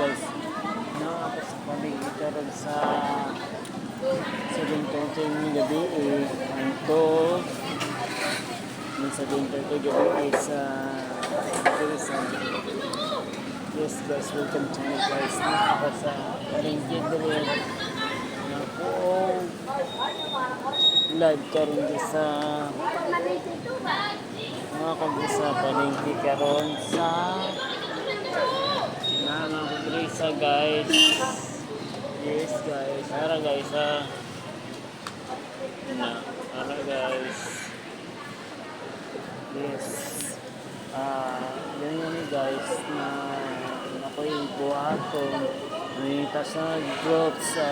guys. No, ako sa paligid karon sa 7:30 ng gabi anto sa 7:30 gabi ay sa Dirisan. Yes guys, welcome to my guys. Ako sa paligid diri na po live karon di sa mga kagdi sa paligid karon sa Grisa guys. Yes guys, ara guys ara guys. Yes. Ganyan ni guys na ako'y buhaton nangita sa group sa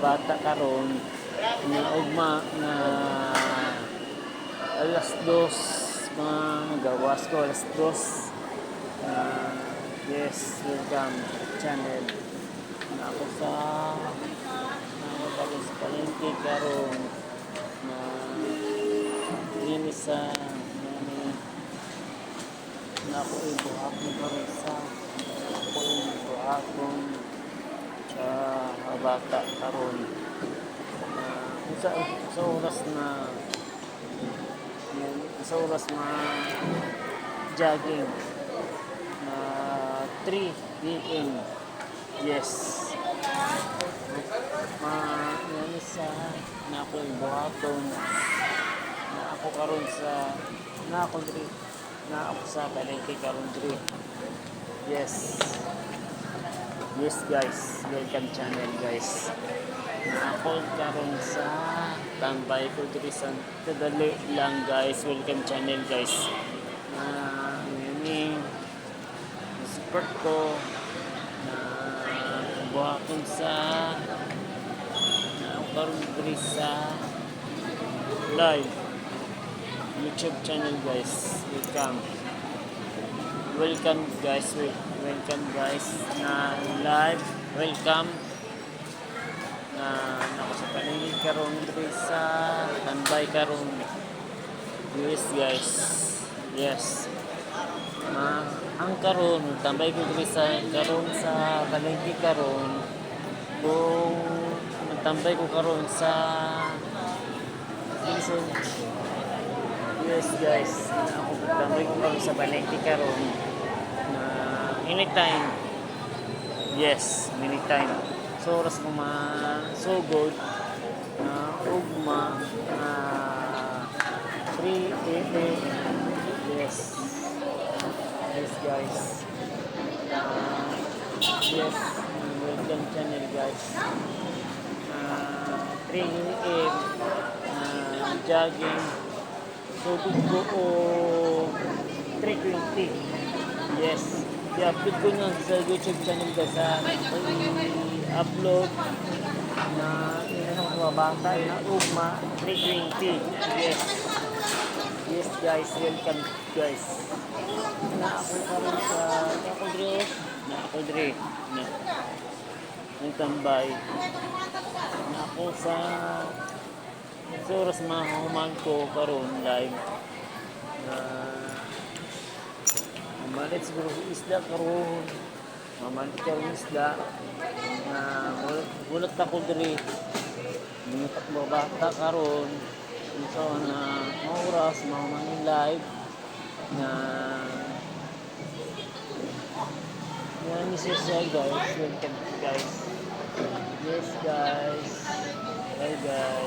bata karon na ugma na alas 2 mga nagawas ko alas 2. Yes, welcome channel na ako sa palengke karon na yun sa na ako ibuhaton karon sa ako ibuhaton sa bata karon sa oras na jogging 3 p.m. Yes. Yan sa na ako ibuhaton na ako karon sa na ako sa palengke karon diri. Yes. Yes guys, welcome channel guys. Na ako karon sa tambay ko diri sa kadali lang guys. Welcome channel guys. Ini support ko na buhaton sa na karon diri sa live YouTube channel guys. Welcome guys na live. Welcome na ako sa paligid karon diri sa tambay karon. Yes guys. Yes. Ang karon tambay ko diri sa karon sa paligid karon. Kung nagtambay ko karon sa yes guys, ako tambay ko karon sa paligid karon na anytime. Yes, anytime. So oras ko masugod na ugma na 3 a.m. Yes. Yes guys. Yes, welcome channel guys. 3 a.m. Jogging. Sugod ko o 3:20. Yes. I-upload ko nyo sa YouTube channel guys. I-upload na mga bata na ugma 3:20. Yes. Yes guys, welcome guys. Na ako karon sa ako diri na tambay na ako sa oras mahuman ko karon live na mamalit siguro isda karon mamalit karon isda na gulat ako diri mga bata karon so na oras mahuman yung live na yan is guys. Welcome guys. Yes guys. Bye guys.